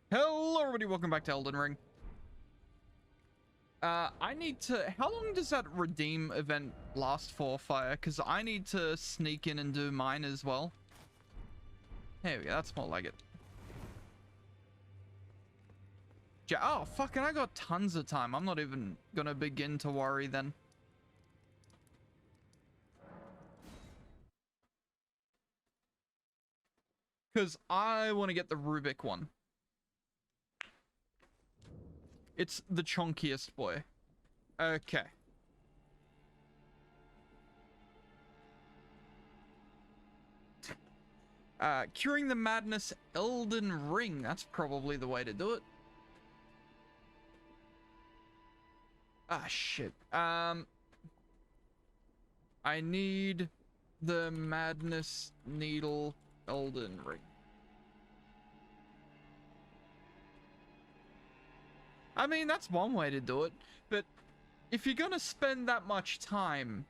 Hello everybody, welcome back to Elden Ring. I need to... How long does that redeem event last for, Fire? Because I need to sneak in and do mine as well. There we go, that's more like it. Oh, fucking I got tons of time. I'm not even gonna begin to worry then. Because I want to get the Rubik one. It's the chunkiest boy. Okay. Curing the Madness Elden Ring. That's probably the way to do it. Ah, shit. I need the Madness Needle Elden Ring. I mean, that's one way to do it, but if you're gonna spend that much time,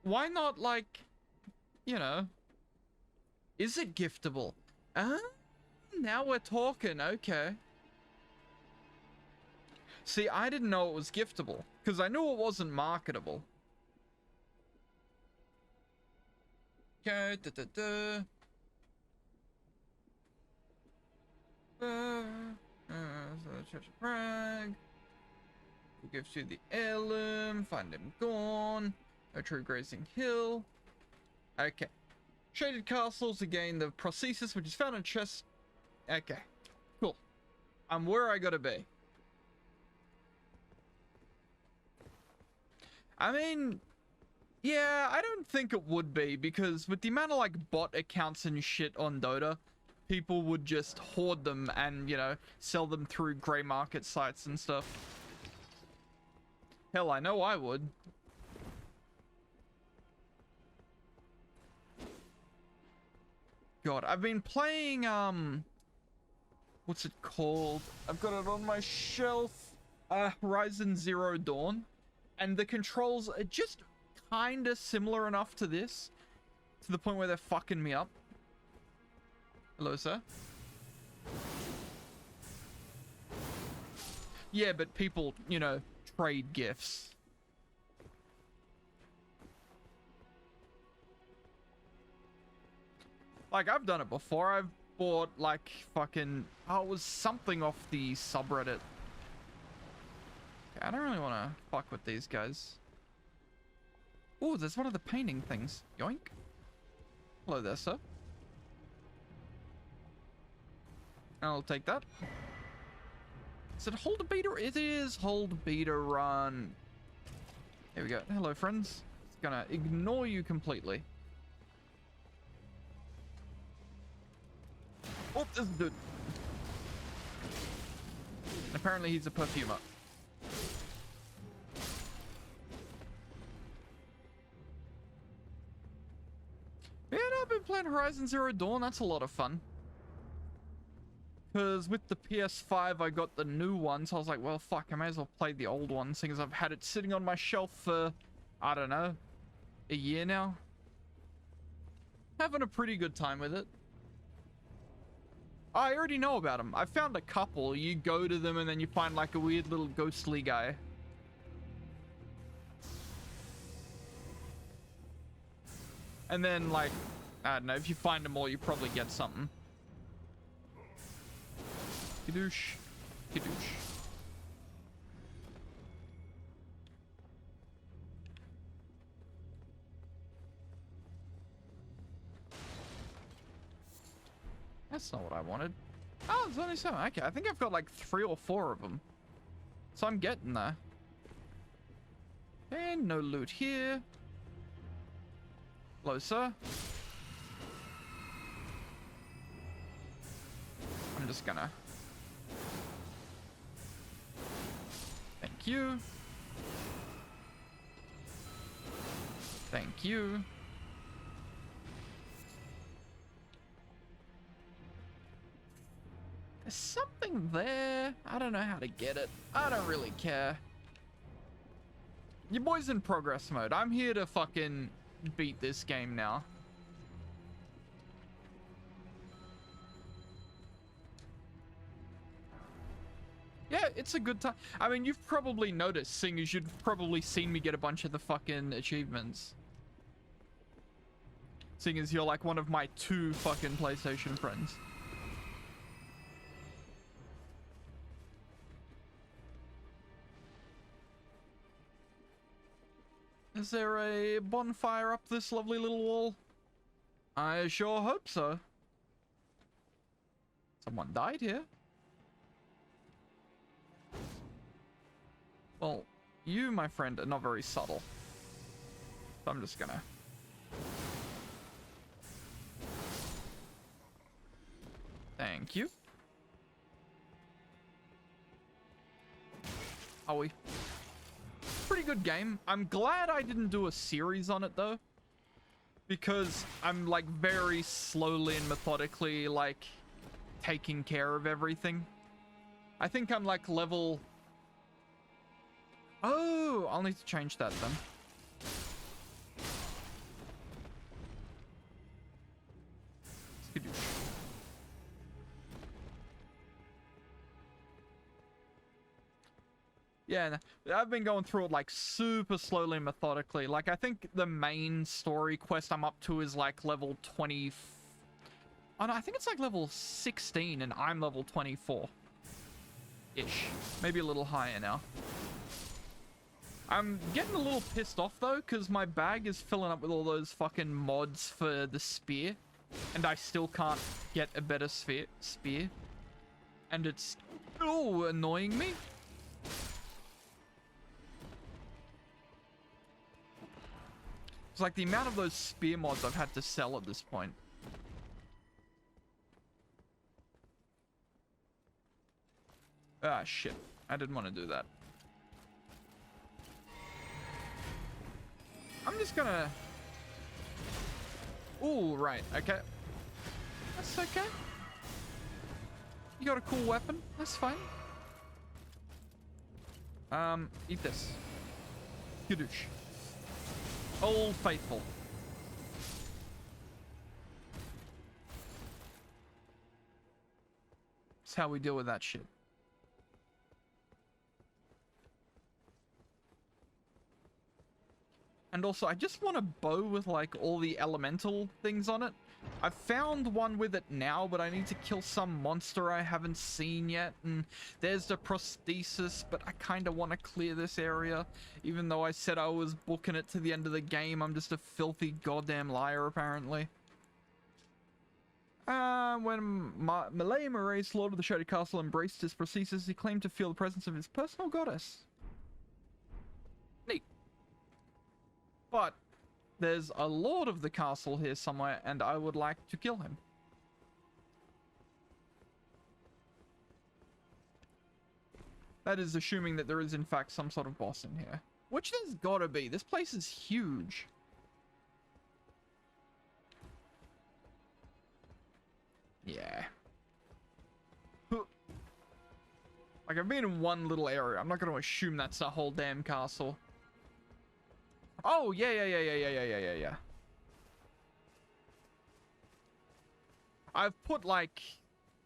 why not, like, you know, is it giftable? Now we're talking, okay. See, I didn't know it was giftable, because I knew it wasn't marketable. Okay, Church of Prague. Who gives you the heirloom? Find him gone. No true grazing hill. Okay. Shaded castles, again the prosthesis, which is found in chest. Okay. Cool. I'm where I gotta be. I mean, yeah, I don't think it would be, because with the amount of, like, bot accounts and shit on Dota, people would just hoard them and, you know, sell them through grey market sites and stuff. Hell, I know I would. God, I've been playing, what's it called? I've got it on my shelf. Horizon Zero Dawn. And the controls are just kinda similar enough to this, to the point where they're fucking me up. Hello, sir. Yeah, but people, you know, trade gifts. Like, I've done it before. I've bought, like, fucking... Oh, it was something off the subreddit. Okay, I don't really want to fuck with these guys. Oh, there's one of the painting things. Yoink. Hello there, sir. I'll take that. Is it hold a beta? It is hold beta run. Here we go. Hello, friends. It's gonna ignore you completely. Oh, this dude. Apparently, he's a perfumer. Yeah, no, I've been playing Horizon Zero Dawn. That's a lot of fun. Because with the PS5, I got the new one, so I was like, well, fuck, I may as well play the old one, seeing as I've had it sitting on my shelf for, I don't know, a year now. Having a pretty good time with it. I already know about them. I found a couple. You go to them and then you find like a weird little ghostly guy. And then, like, I don't know, if you find them all, you probably get something. Kidoosh. Kidoosh. That's not what I wanted. Oh, there's only 7. Okay, I think I've got like 3 or 4 of them. So I'm getting there. And no loot here. Hello, sir. I'm just gonna... Thank you. Thank you. There's something there. I don't know how to get it. I don't really care. Your boy's in progress mode. I'm here to fucking beat this game now. it's a good time. I mean, you've probably noticed, seeing as you've probably seen me get a bunch of the fucking achievements. Seeing as you're like one of my 2 fucking PlayStation friends. Is there a bonfire up this lovely little wall? I sure hope so. Someone died here. Well, you, my friend, are not very subtle. So I'm just gonna... Thank you. Are we? Pretty good game. I'm glad I didn't do a series on it though, because I'm like very slowly and methodically like taking care of everything. I think I'm like level... Oh, I'll need to change that then. Skidoosh. Yeah, I've been going through it like super slowly and methodically. Like I think the main story quest I'm up to is like level 20. Oh no, I think it's like level 16 and I'm level 24-ish. Maybe a little higher now. I'm getting a little pissed off though, because my bag is filling up with all those fucking mods for the spear. And I still can't get a better spear. And it's annoying me. It's like the amount of those spear mods I've had to sell at this point. Ah, shit. I didn't want to do that. I'm just gonna... Ooh, right. Okay. That's okay. You got a cool weapon. That's fine. Eat this. Skidoosh. Old Faithful. That's how we deal with that shit. And also, I just want a bow with like all the elemental things on it. I've found one with it now, but I need to kill some monster I haven't seen yet. And there's the prosthesis, but I kind of want to clear this area. Even though I said I was booking it to the end of the game, I'm just a filthy goddamn liar, apparently. When Malay Marae's Lord of the Shaded Castle embraced his prosthesis, he claimed to feel the presence of his personal goddess. Neat. But there's a lord of the castle here somewhere, and I would like to kill him. That is assuming that there is in fact some sort of boss in here. Which there's gotta be. This place is huge. Yeah. Like, I've been in one little area. I'm not gonna assume that's the whole damn castle. Oh, yeah. I've put like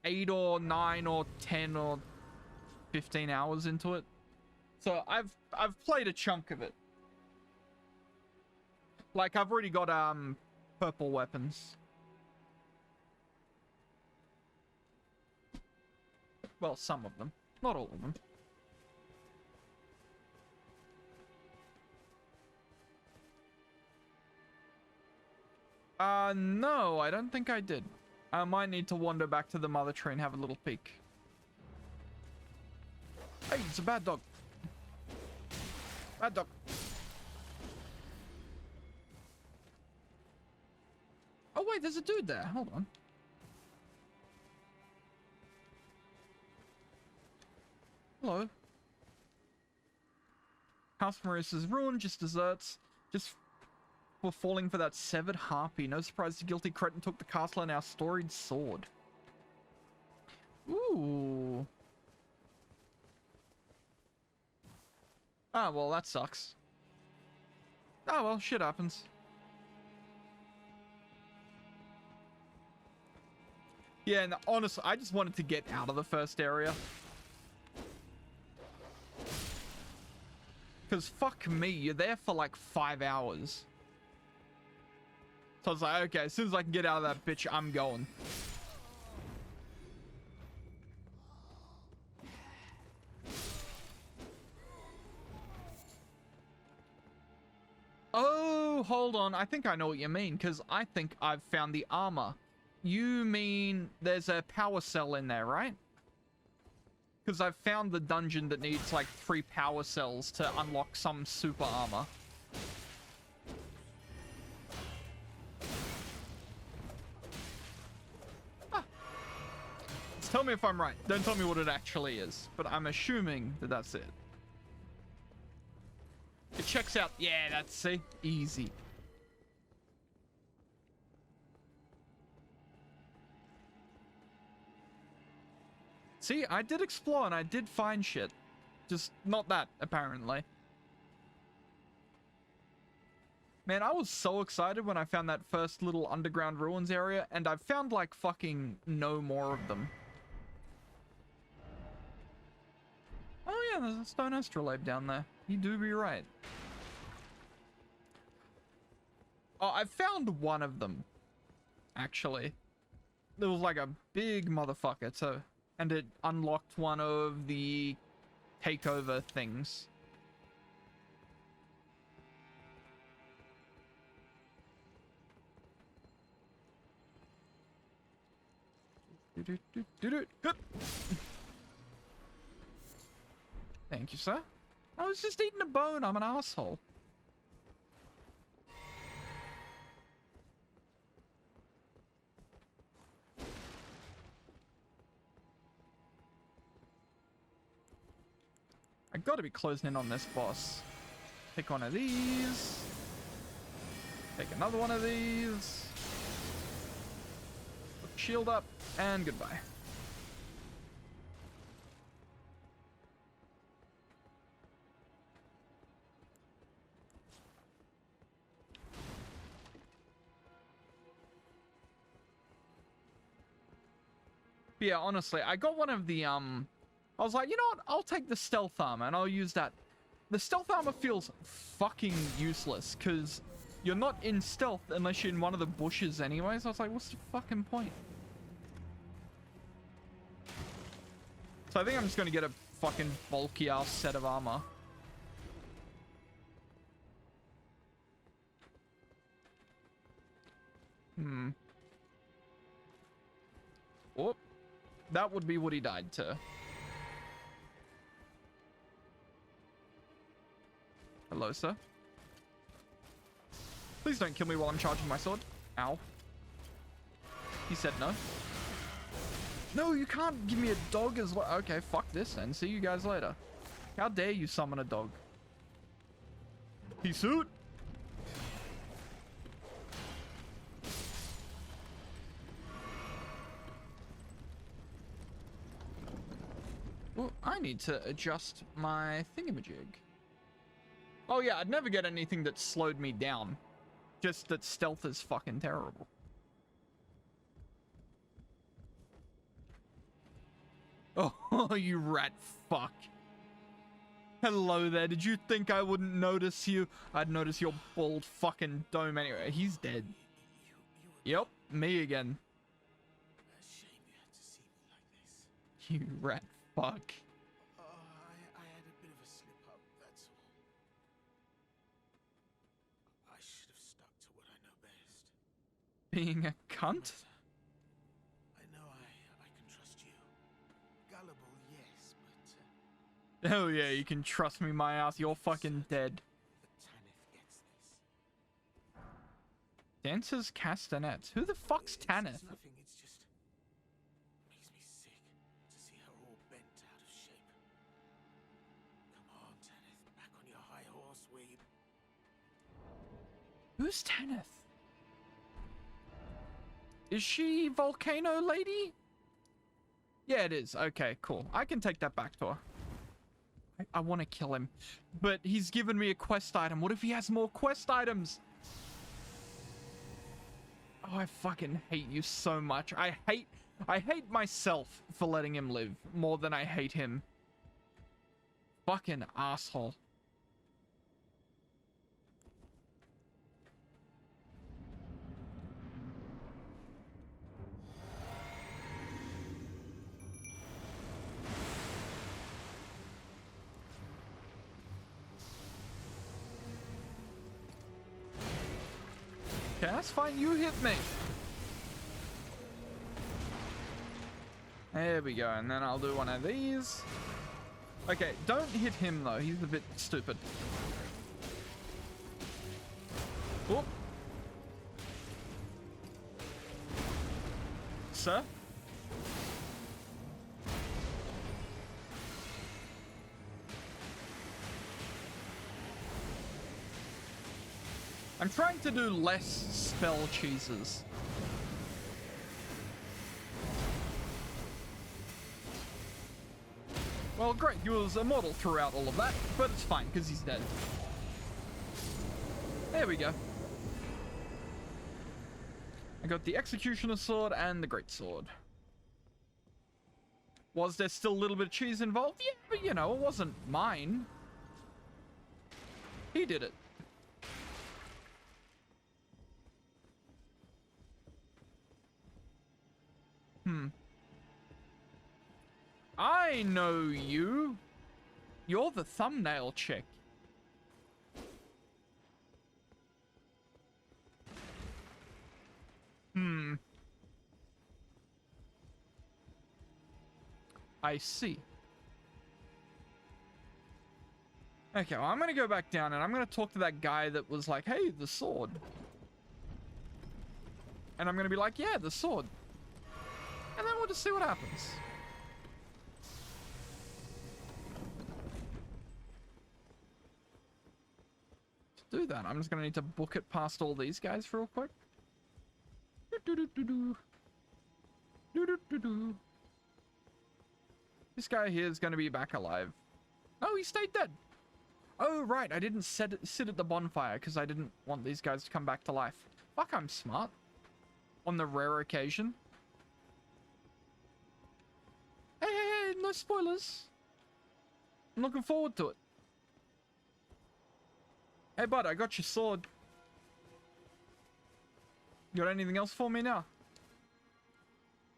8 or 9 or 10 or 15 hours into it. So I've played a chunk of it. Like, I've already got purple weapons. Well, some of them. Not all of them. No, I don't think I did. I might need to wander back to the mother tree and have a little peek. Hey, it's a bad dog. Bad dog. Oh, wait, there's a dude there. Hold on. Hello. House Maurice is ruined, just desserts. Just for falling for that severed harpy. No surprise the guilty cretin took the castle and our storied sword. Ooh. Ah, well, that sucks. Oh, well, shit happens. Yeah, and honestly, I just wanted to get out of the first area. Because fuck me, you're there for like 5 hours. So I was like, okay, as soon as I can get out of that bitch, I'm going. Oh, hold on. I think I know what you mean, because I think I've found the armor. You mean there's a power cell in there, right? Because I've found the dungeon that needs like 3 power cells to unlock some super armor. Ah. Just tell me if I'm right. Don't tell me what it actually is. But I'm assuming that that's it. It checks out. Yeah, that's, see? Easy. See, I did explore and I did find shit. Just not that, apparently. Man, I was so excited when I found that first little underground ruins area, and I've found like fucking no more of them. Oh yeah, there's a stone astrolabe down there. You do be right. Oh, I found one of them, actually. There was like a big motherfucker, so... And it unlocked one of the takeover things. Thank you, sir. I was just eating a bone. I'm an asshole. I gotta be closing in on this boss. Take one of these. Take another one of these. Put shield up, and goodbye. But yeah, honestly, I got one of the, I was like, you know what? I'll take the stealth armor and I'll use that. The stealth armor feels fucking useless because you're not in stealth unless you're in one of the bushes anyways. I was like, what's the fucking point? So I think I'm just going to get a fucking bulky ass set of armor. Oh, that would be what he died to. Hello, sir. Please don't kill me while I'm charging my sword. Ow. He said no. No, you can't give me a dog as well. Okay, fuck this then. See you guys later. How dare you summon a dog? Peace out. Well, I need to adjust my thingamajig. Oh yeah, I'd never get anything that slowed me down. Just that stealth is fucking terrible. Oh, you rat fuck. Hello there, did you think I wouldn't notice you? I'd notice your bald fucking dome anyway. He's dead. Yep, me again. Shame you had to see me like this. You rat fuck. I had a bit of a slip up, that's all. I should have stuck to what I know best. Being a cunt? I know I can trust you. Gullible, yes, but... Hell yeah, you can trust me, my ass. You're fucking dead. But Tanith gets this. Dancers castanets. Who the fuck's Tanith? It's nothing, it's just... makes me sick to see her all bent out of shape. Come on, Tanith, back on your high horse, weeb. Who's Tanith? Is she Volcano Lady? Yeah, it is. Okay, cool. I can take that back to her. I want to kill him. But he's given me a quest item. What if he has more quest items? Oh, I fucking hate you so much. I hate myself for letting him live more than I hate him. Fucking asshole. Okay, that's fine. You hit me. There we go. And then I'll do one of these. Okay, don't hit him though. He's a bit stupid. Oh. Sir? I'm trying to do less spell cheeses. Well, great. He was immortal throughout all of that, but it's fine because he's dead. There we go. I got the Executioner Sword and the Great Sword. Was there still a little bit of cheese involved? Yeah, but you know, it wasn't mine. He did it. I know you. You're the thumbnail chick. I see. Okay, well, I'm gonna go back down and I'm gonna talk to that guy that was like, hey, the sword. And I'm gonna be like, yeah, the sword. And then we'll just see what happens. To do that, I'm just gonna need to book it past all these guys real quick. This guy here is gonna be back alive. Oh, he stayed dead. Oh, right, I didn't sit at the bonfire because I didn't want these guys to come back to life. Fuck, I'm smart. On the rare occasion. Hey, no spoilers. I'm looking forward to it. Hey, bud, I got your sword. You got anything else for me now?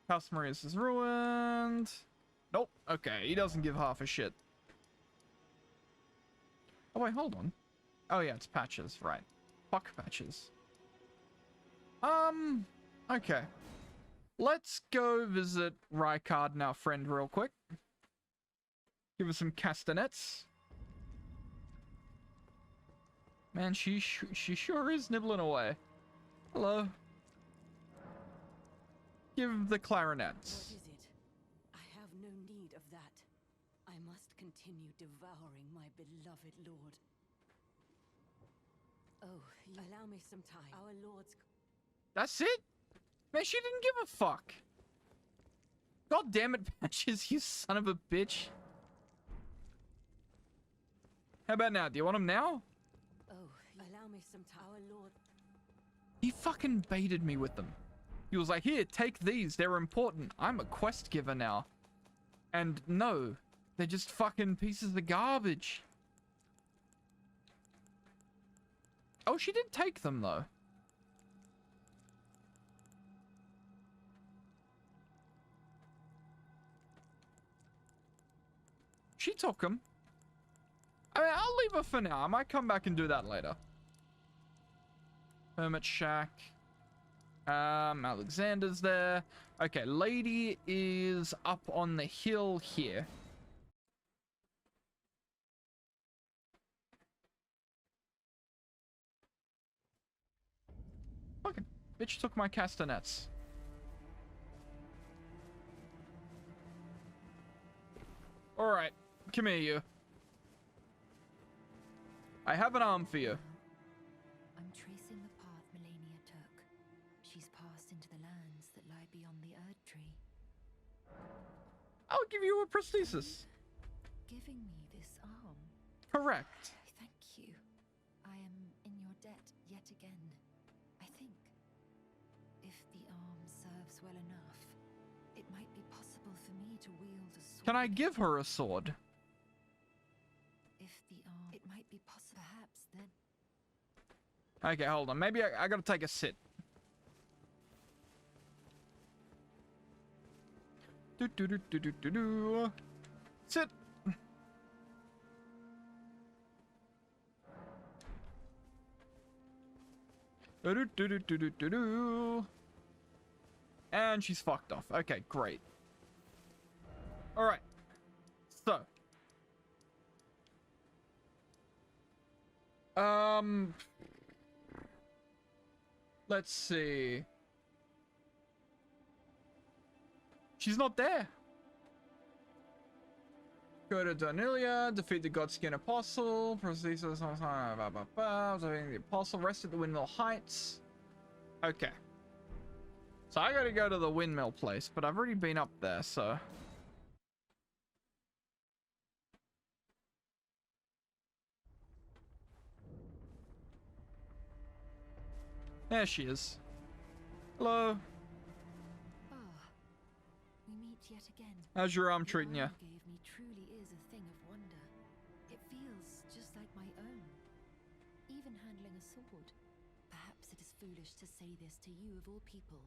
House Maria's is ruined. Nope. Okay, he doesn't give half a shit. Oh, wait, hold on. Oh, yeah, it's Patches, right. Fuck Patches. Okay. Let's go visit Rykard and our friend real quick. Give us some castanets. Man, she sure is nibbling away. Hello. Give the clarinets. What is it? I have no need of that. I must continue devouring my beloved lord. Oh, allow me some time. Our lord's... That's it? Man, she didn't give a fuck. God damn it, Patches, you son of a bitch. How about now? Do you want him now? Oh, allow me some time. Our lord... He fucking baited me with them. He was like, here, take these. They're important. I'm a quest giver now. And no, they're just fucking pieces of garbage. Oh, she did take them, though. She took them. I mean, I'll leave her for now. I might come back and do that later. Hermit Shack. Alexander's there. Okay, lady is up on the hill here. Fucking bitch took my castanets. Alright, come here, you. I have an arm for you. I'm tracing the path Melania took. She's passed into the lands that lie beyond the Erd Tree. I'll give you a prosthesis. Giving me this arm. Correct. Thank you. I am in your debt yet again. I think if the arm serves well enough, it might be possible for me to wield a sword. Can I give her a sword? If the arm, it might be possible. Perhaps then. Okay, hold on. Maybe I gotta take a sit. Do. Sit. Do-do-do-do-do-do-do. And she's fucked off. Okay, great. All right. So. Let's see. She's not there. Go to Darnilia, defeat the Godskin Apostle, proceed to the Apostle, rest at the Windmill Heights. Okay. So I gotta go to the windmill place, but I've already been up there, so. There she is. Hello. Ah, we meet yet again. How's your arm treating you? Gave me truly is a thing of wonder. It feels just like my own. Even handling a sword. Perhaps it is foolish to say this to you of all people,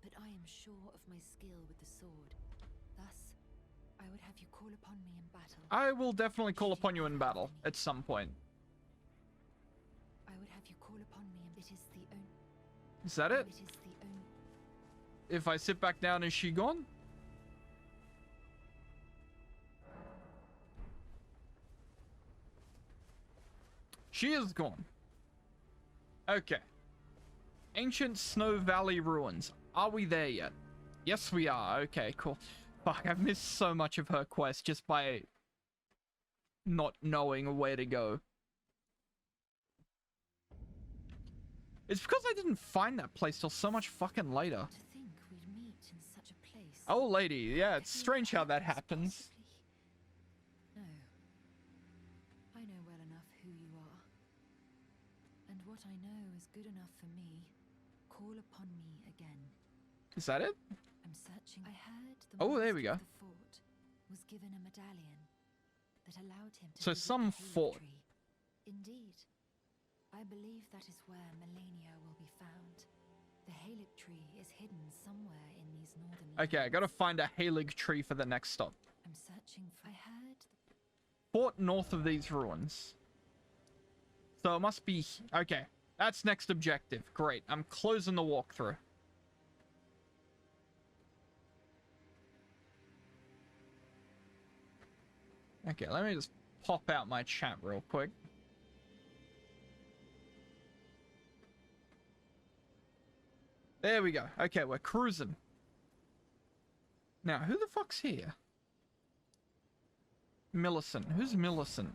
but I am sure of my skill with the sword. Thus, I would have you call upon me in battle. I will definitely call upon you in battle at some point. I would have you call upon me, and it is the only. Is that it? It is the only. If I sit back down, is she gone? She is gone. Okay. Ancient Snow Valley Ruins. Are we there yet? Yes, we are. Okay, cool. Fuck, I've missed so much of her quest just by not knowing where to go. It's because I didn't find that place till so much fucking later. To think we'd meet in such a place. Oh, lady. Yeah, it's strange how that happens. No. I know well enough who you are. And what I know is good enough for me. Call upon me again. Is that it? I'm searching. I heard the Oh, there we master go. of the fort was given a medallion that allowed him to So visit some the Halig fort. Tree. Indeed. I believe that is where Melania will be found. The Halig Tree is hidden somewhere in these northern Okay, I lands. gotta find a Halig tree for the next stop. I'm searching for. I heard. Fort north of these ruins. So it must be... Okay, that's next objective. Great, I'm closing the walkthrough. Okay, let me just pop out my chat real quick. There we go. Okay, we're cruising. Now, who the fuck's here? Millicent. Who's Millicent?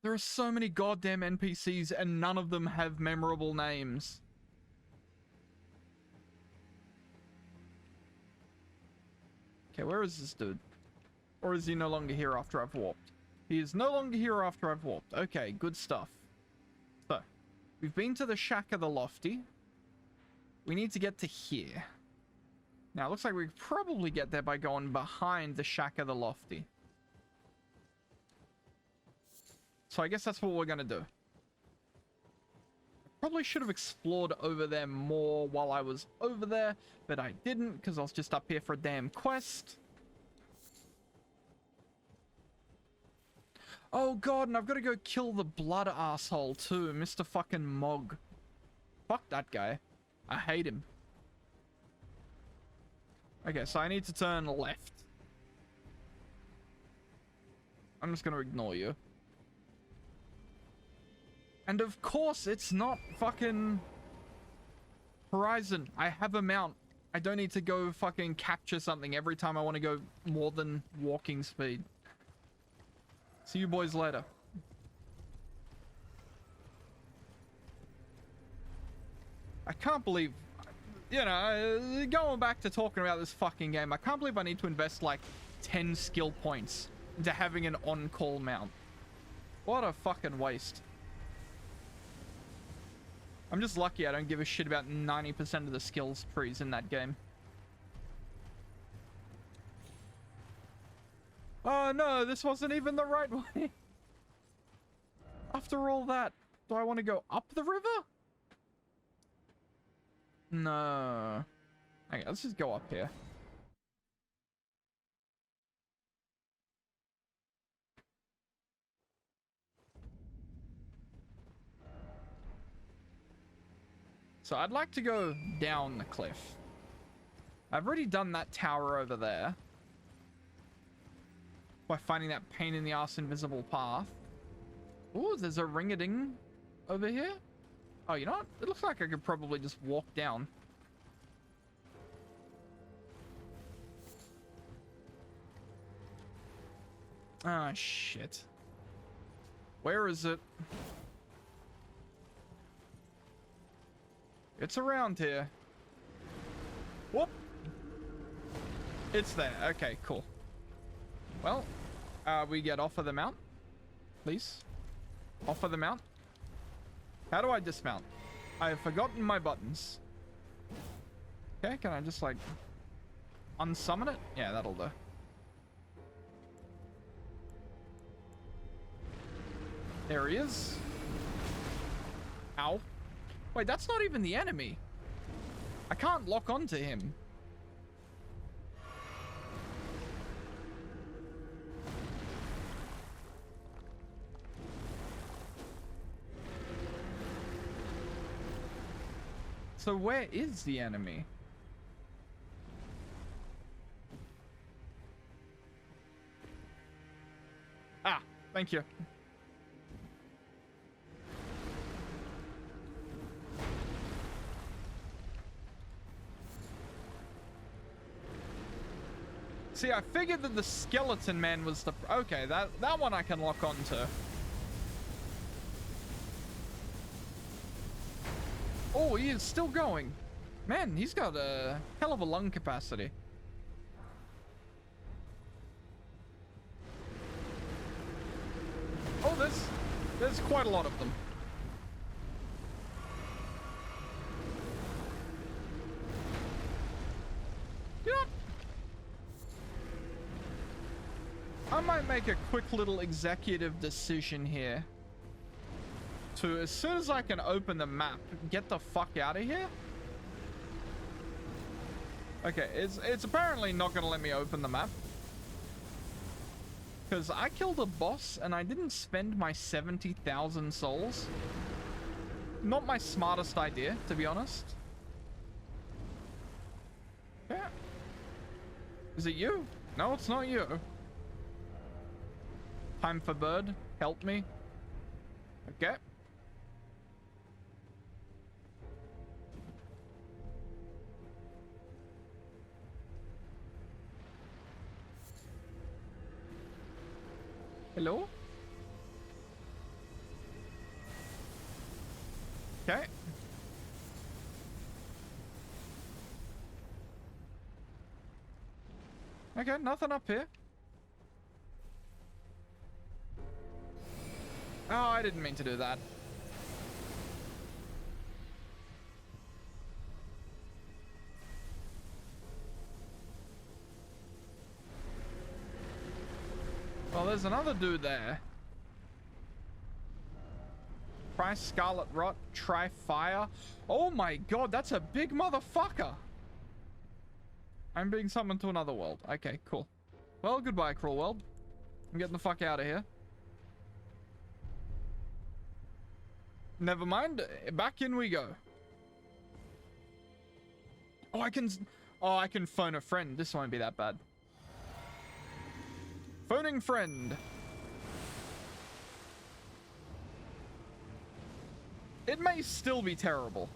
There are so many goddamn NPCs and none of them have memorable names. Okay, where is this dude? Or is he no longer here after I've warped? He is no longer here after I've warped. Okay, good stuff. So, we've been to the Shack of the Lofty. We need to get to here. Now, it looks like we could probably get there by going behind the Shack of the Lofty. So I guess that's what we're going to do. Probably should have explored over there more while I was over there, but I didn't because I was just up here for a damn quest. Oh god, and I've got to go kill the blood asshole too, Mr. fucking Mog. Fuck that guy. I hate him. Okay, so I need to turn left. I'm just going to ignore you. And of course, it's not fucking Horizon. I have a mount. I don't need to go fucking capture something every time I want to go more than walking speed. See you boys later. I can't believe, you know, going back to talking about this fucking game, I can't believe I need to invest like 10 skill points into having an on-call mount. What a fucking waste. I'm just lucky I don't give a shit about 90% of the skills trees in that game. Oh no, this wasn't even the right way. After all that, do I want to go up the river? No. Okay, let's just go up here. So I'd like to go down the cliff. I've already done that tower over there. By finding that pain in the ass invisible path. Ooh, there's a ring-a-ding over here. Oh, you know what? It looks like I could probably just walk down. Ah, shit. Where is it? It's around here. Whoop! It's there. Okay, cool. Well, we get off of the mount. Please. Off of the mount. How do I dismount? I have forgotten my buttons. Okay, can I just, like, unsummon it? Yeah, that'll do. There he is. Ow. Wait, that's not even the enemy. I can't lock onto him. So where is the enemy? Ah, thank you. See, I figured that the skeleton man was the... Okay, that one I can lock onto. Oh, he is still going. Man, he's got a hell of a lung capacity. Oh, there's quite a lot of them. You know, I might make a quick little executive decision here. To, as soon as I can open the map, get the fuck out of here. Okay, it's apparently not gonna let me open the map. Because I killed a boss and I didn't spend my 70,000 souls. Not my smartest idea, to be honest. Yeah. Is it you? No, it's not you. Time for bird. Help me. Okay. Hello? Okay. Okay, nothing up here. Oh, I didn't mean to do that. Well, there's another dude there. Try Scarlet Rot, try fire. Oh my god, that's a big motherfucker. I'm being summoned to another world. Okay, cool. Well, goodbye, cruel world. I'm getting the fuck out of here. Never mind. Back in we go. Oh, I can phone a friend. This won't be that bad. Phoning friend. It may still be terrible.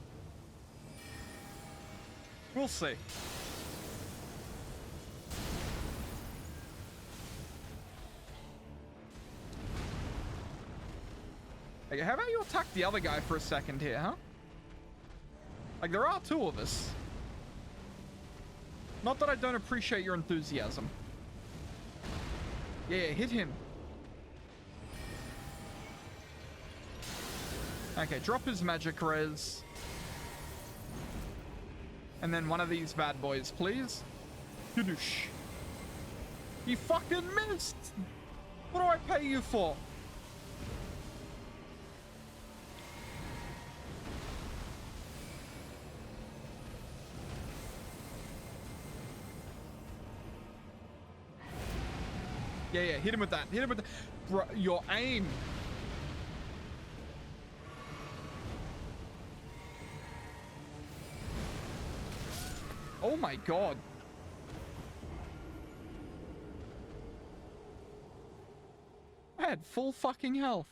We'll see. Okay, how about you attack the other guy for a second here, huh? Like, there are two of us. Not that I don't appreciate your enthusiasm. Yeah, hit him. Okay, drop his magic res. And then one of these bad boys, please. Yadoosh. He fucking missed! What do I pay you for? Yeah, hit him with that. Hit him with the... Bro, your aim. Oh my god. I had full fucking health.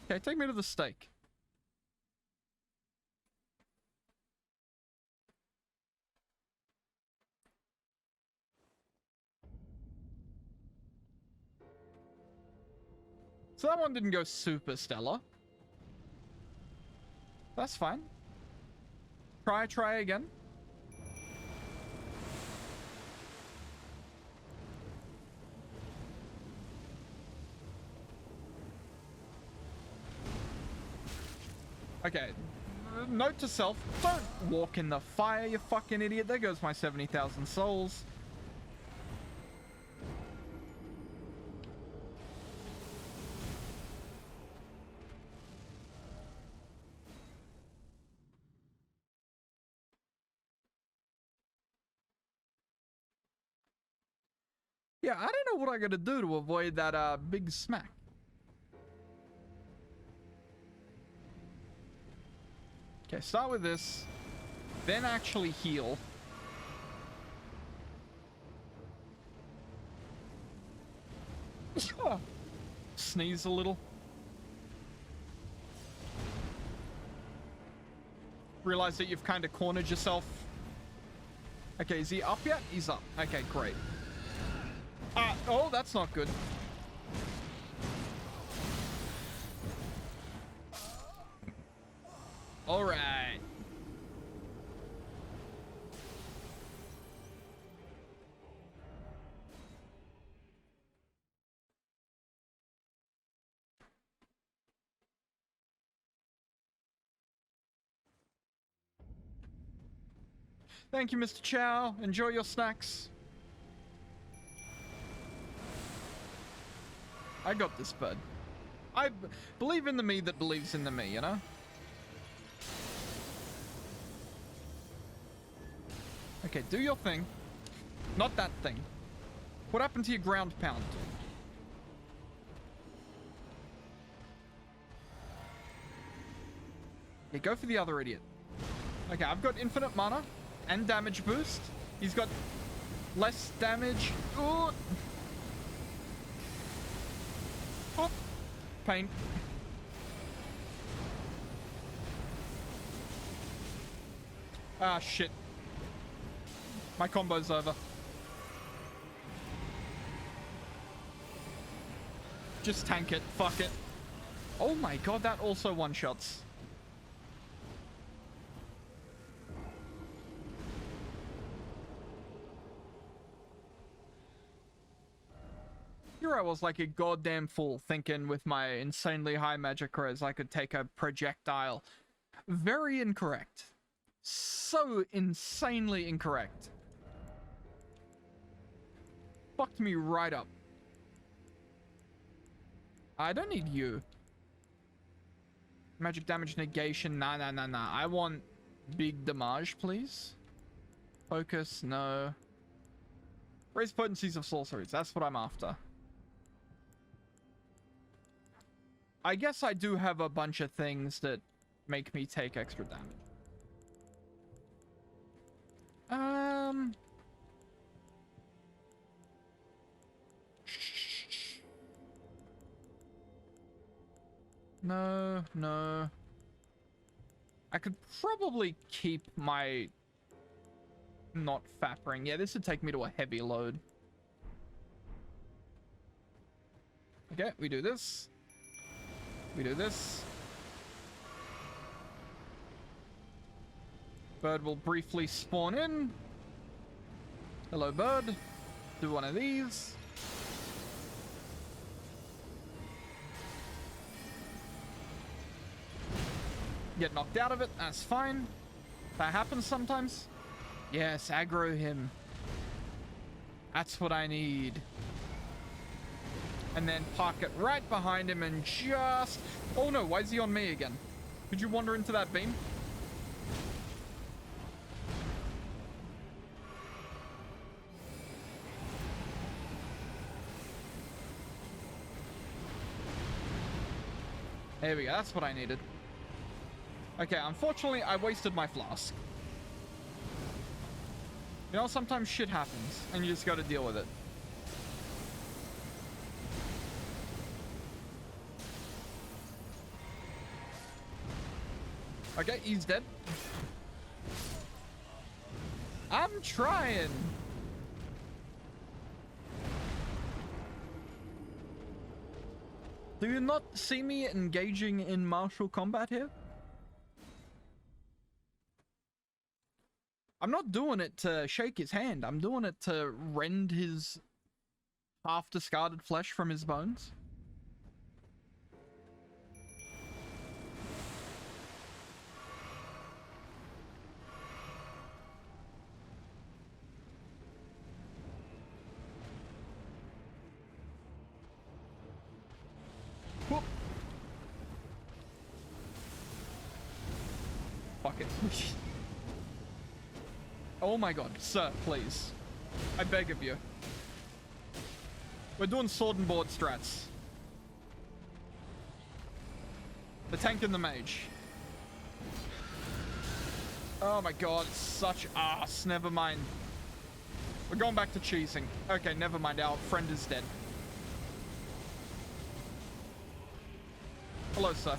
Okay, take me to the stake. So that one didn't go super stellar. That's fine. Try again. Okay. Note to self, don't walk in the fire, you fucking idiot. There goes my 70,000 souls. Yeah, I don't know what I gotta do to avoid that big smack. Okay, start with this. Then actually heal. Sneeze a little. Realize that you've kind of cornered yourself. Okay, is he up yet? He's up. Okay, great. Oh, that's not good. All right. Thank you, Mr. Chow. Enjoy your snacks. I got this, bud. I believe in the me that believes in the me, you know? Okay, do your thing. Not that thing. What happened to your ground pound? Yeah, go for the other idiot. Okay, I've got infinite mana and damage boost. He's got less damage. Ooh. Oh. Pain. Ah, shit. My combo's over. Just tank it. Fuck it. Oh my god, that also one-shots. Here I was like a goddamn fool, thinking with my insanely high magic res I could take a projectile. Very incorrect. So insanely incorrect. Fucked me right up. I don't need you. Magic damage negation. Nah. I want big damage, please. Focus, no. Raise potencies of sorceries. That's what I'm after. I guess I do have a bunch of things that make me take extra damage. No. I could probably keep my not fappering. Yeah, this would take me to a heavy load. Okay, we do this. We do this. Bird will briefly spawn in. Hello, bird. Do one of these. Get knocked out of it. That's fine. That happens sometimes. Yes, aggro him. That's what I need. And then park it right behind him and just... Oh no, why is he on me again? Could you wander into that beam? There we go, that's what I needed. Okay, unfortunately, I wasted my flask. You know, sometimes shit happens, and you just gotta deal with it. Okay, he's dead. I'm trying. Do you not see me engaging in martial combat here? I'm not doing it to shake his hand. I'm doing it to rend his half-discarded flesh from his bones. Whoop. Fuck it. Oh my god, sir, please. I beg of you. We're doing sword and board strats. The tank and the mage. Oh my god, such ass. Never mind. We're going back to cheesing. Okay, never mind. Our friend is dead. Hello, sir.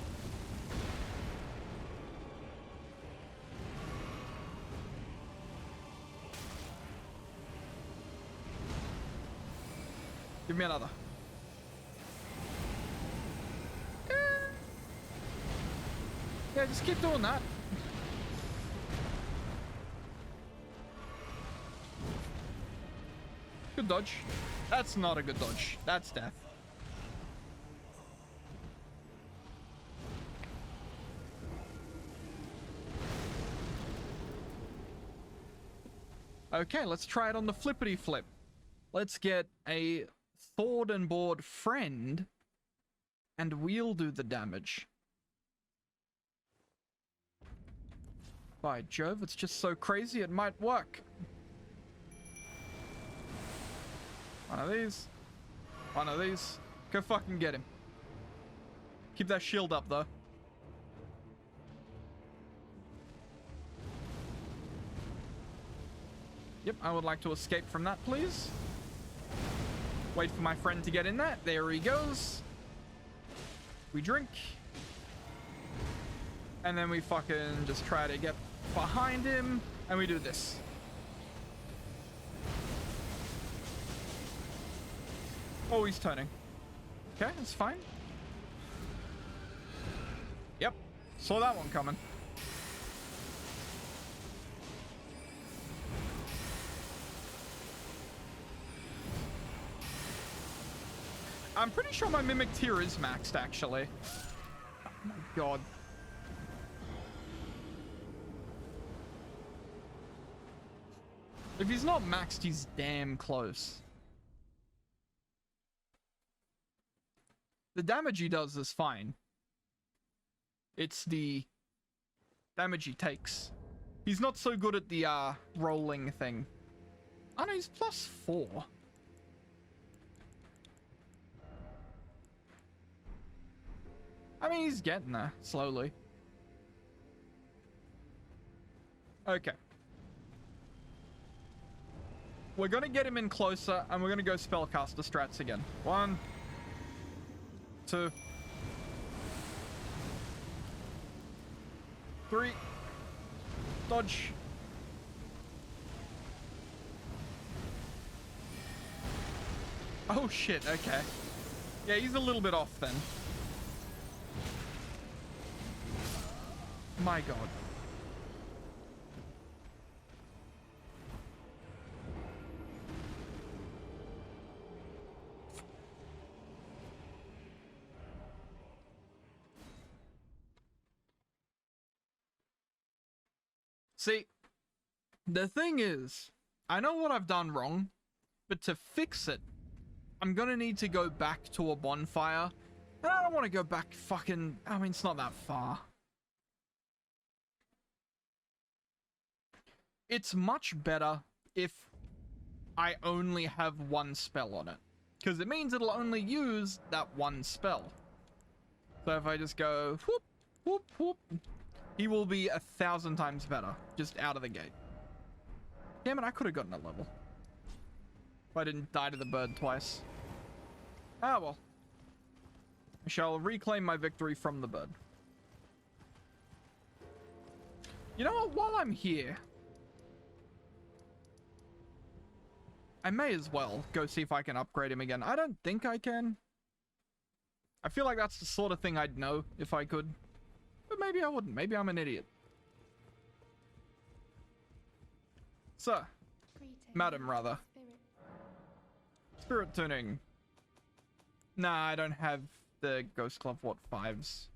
Give me another. Yeah, just keep doing that. Good dodge. That's not a good dodge. That's death. Okay, let's try it on the flippity flip. Let's get a sword and board friend, and we'll do the damage. By Jove, it's just so crazy it might work. One of these. One of these. Go fucking get him. Keep that shield up, though. Yep, I would like to escape from that, please. Wait for my friend to get in there. There he goes. We drink. And then we fucking just try to get behind him. And we do this. Oh, he's turning. Okay, that's fine. Yep. Saw that one coming. I'm pretty sure my Mimic tier is maxed, actually. Oh my god. If he's not maxed, he's damn close. The damage he does is fine. It's the damage he takes. He's not so good at the rolling thing. Oh no, he's +4. I mean, he's getting there, slowly. Okay. We're gonna get him in closer, and we're gonna go spellcaster strats again. 1, 2, 3. Dodge. Oh shit, okay. Yeah, he's a little bit off then. My god. See, the thing is, I know what I've done wrong, but to fix it, I'm gonna need to go back to a bonfire. And I don't want to go back fucking... I mean, it's not that far. It's much better if I only have one spell on it. Because it means it'll only use that one spell. So if I just go whoop, whoop, whoop, he will be 1,000 times better just out of the gate. Damn it, I could have gotten a level. If I didn't die to the bird twice. Ah, well. I shall reclaim my victory from the bird. You know what? While I'm here, I may as well go see if I can upgrade him again. I don't think I can. I feel like that's the sort of thing I'd know if I could. But maybe I wouldn't. Maybe I'm an idiot. Sir. Madam, rather. Spirit tuning. Nah, I don't have the Ghost Club, what, 5s?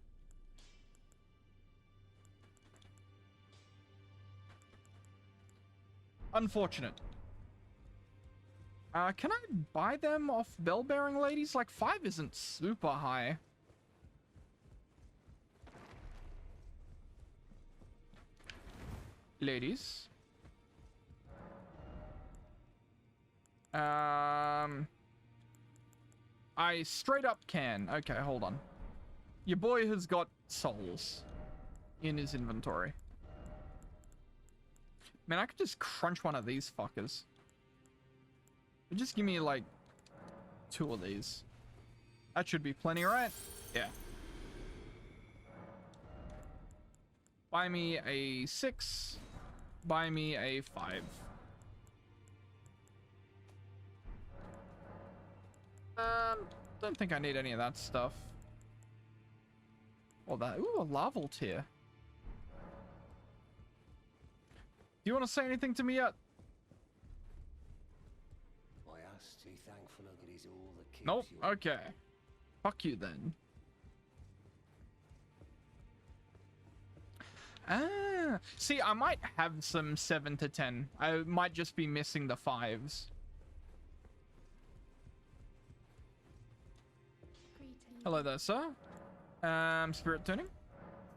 Unfortunate. Can I buy them off bell-bearing ladies? Like, 5 isn't super high. Ladies. I straight up can. Okay, hold on. Your boy has got souls in his inventory. Man, I could just crunch one of these fuckers. Just give me, like, 2 of these. That should be plenty, right? Yeah. Buy me a 6. Buy me a 5. Don't think I need any of that stuff. Oh, that. Ooh, a larval tier. Do you want to say anything to me yet? I asked to be thankful of it is all that keeps Nope. you. Okay. Fuck you then. Ah, see, I might have some 7 to 10. I might just be missing the 5s. Hello there, sir. Spirit tuning.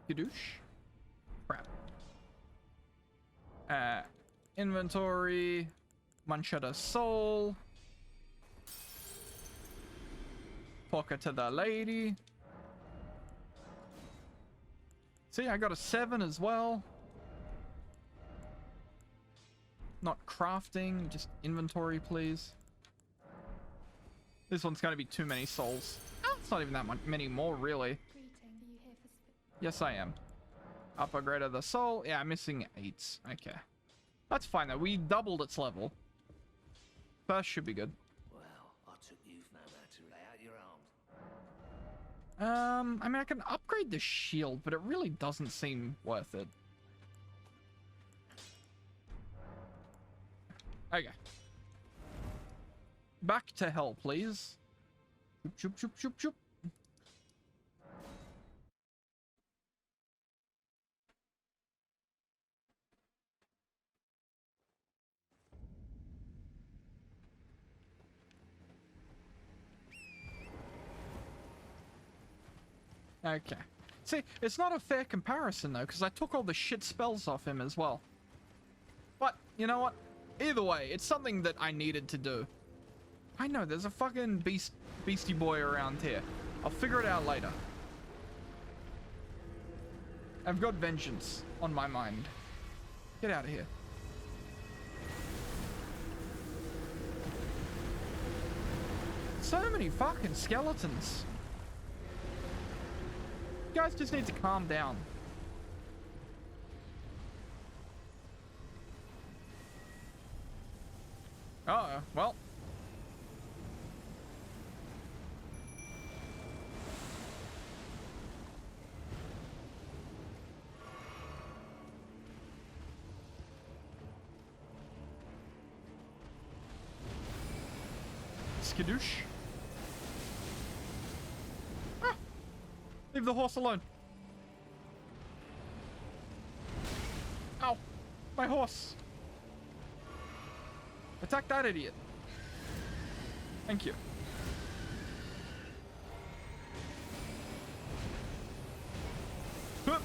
Gadoosh. Crap. Inventory. Munchetta soul. Pocket to the lady. See, I got a 7 as well. Not crafting, just inventory, please. This one's going to be too many souls. Oh, it's not even that many more, really. Yes, I am. Upper grade of the soul. Yeah, I'm missing 8s. Okay. That's fine, though. We doubled its level. First should be good. Well, I took you've known how to lay out your arms. I mean, I can upgrade the shield, but it really doesn't seem worth it. Okay. Back to hell, please. Choop, choop, choop, choop, choop. Okay. See, it's not a fair comparison, though, because I took all the shit spells off him as well. But, you know what? Either way, it's something that I needed to do. I know, there's a fucking beastie boy around here. I'll figure it out later. I've got vengeance on my mind. Get out of here. So many fucking skeletons. You guys just need to calm down. Uh-oh, well. Skadoosh. Ah! Leave the horse alone. Ow! My horse! Attack that idiot. Thank you. Huh.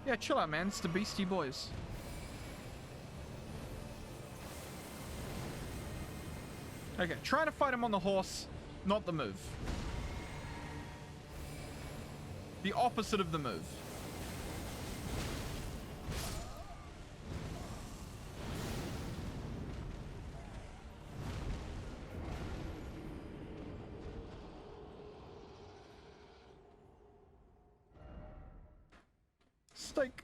Yeah, chill out, man. It's the Beastie Boys. Okay, trying to fight him on the horse, not the move. The opposite of the move. Steak.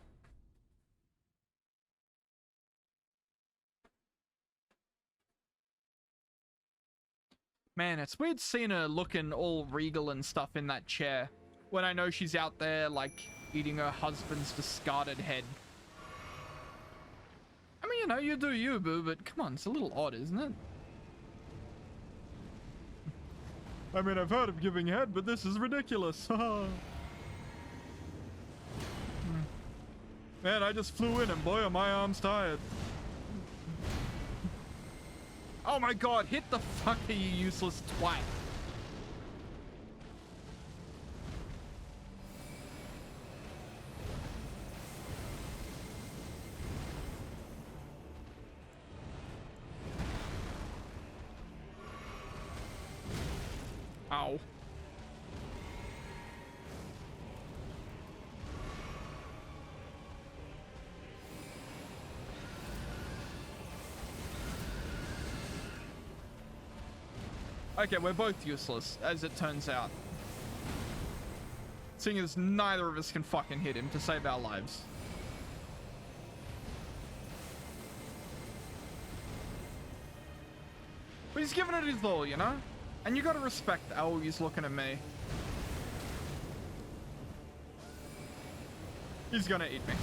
Man, it's weird seeing her looking all regal and stuff in that chair when I know she's out there, like, eating her husband's discarded head. I mean, you know, you do you, boo, but come on, it's a little odd, isn't it? I mean, I've heard of giving head, but this is ridiculous. Man, I just flew in and boy, are my arms tired. Oh my god, hit the fuck, you useless twat. Ow. Okay, we're both useless, as it turns out. Seeing as neither of us can fucking hit him to save our lives. But he's giving it his all, you know? And you gotta respect, oh, he's looking at me. He's gonna eat me.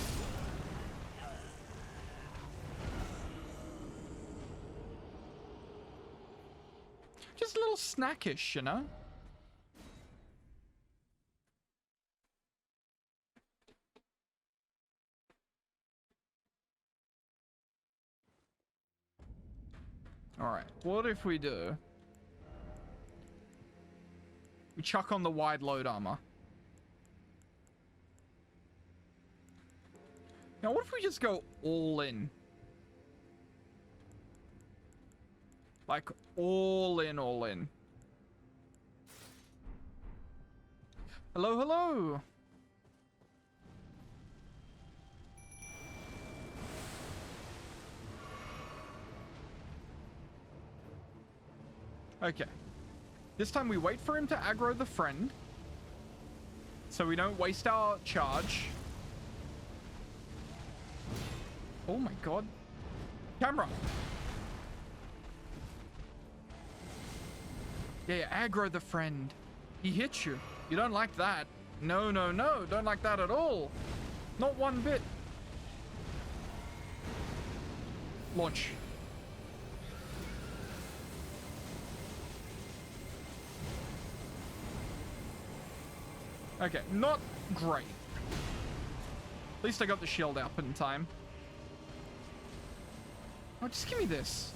Just a little snackish, you know? Alright, what if we do? We chuck on the wide load armor. Now, what if we just go all in? Like, all in, all in. Hello, hello! Okay. This time we wait for him to aggro the friend. So we don't waste our charge. Oh my god. Camera! Yeah, aggro the friend. He hits you. You don't like that. No, no, no. Don't like that at all. Not one bit. Launch. Okay, not great. At least I got the shield up in time. Oh, just give me this.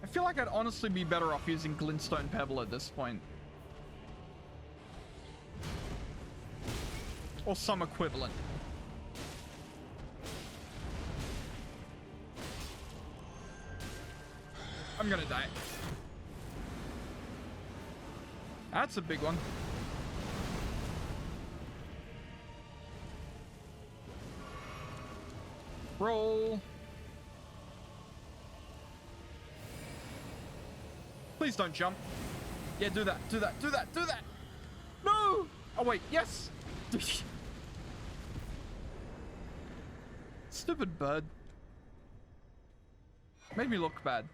I feel like I'd honestly be better off using Glintstone Pebble at this point. Or some equivalent. I'm gonna die. That's a big one. Roll. Please don't jump. Yeah, do that, do that, do that, do that. No! Oh, wait, yes! Stupid bird. Made me look bad.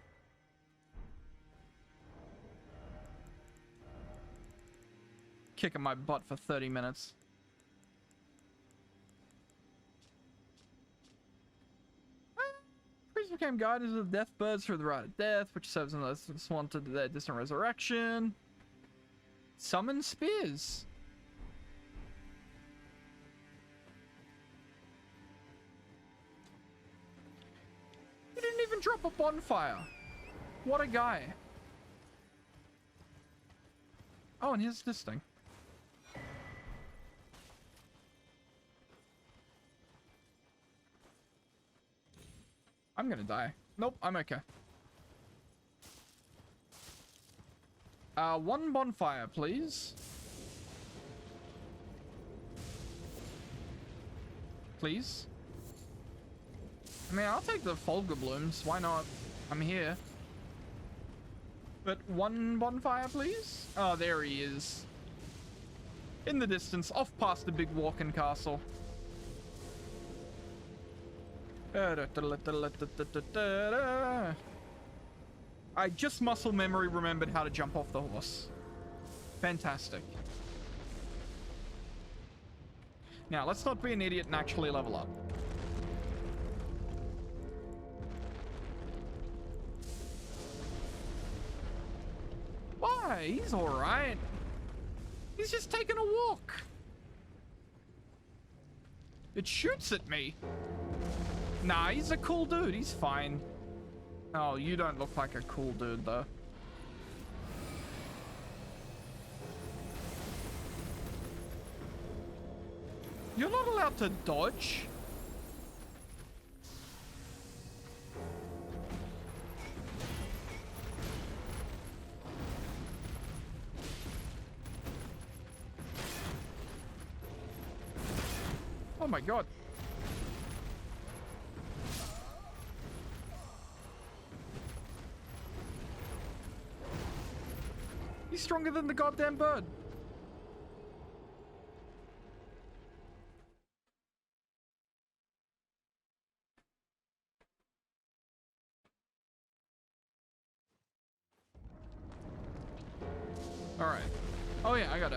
Kicking my butt for 30 minutes. Priests became guardians of the death birds through the rite of death, which serves as a swan to their distant resurrection. Summon spears. You didn't even drop a bonfire. What a guy. Oh, and here's this thing. I'm gonna die. Nope, I'm okay. One bonfire, please. Please. I mean, I'll take the Folger Blooms. Why not? I'm here. But one bonfire, please? Oh, there he is. In the distance, off past the big walking castle. I just muscle memory remembered how to jump off the horse. Fantastic. Now, let's not be an idiot and actually level up. Why? He's alright. He's just taking a walk. It shoots at me. Nah, he's a cool dude. He's fine. Oh, you don't look like a cool dude, though. You're not allowed to dodge. Oh my god. He's stronger than the goddamn bird. All right. Oh yeah, I gotta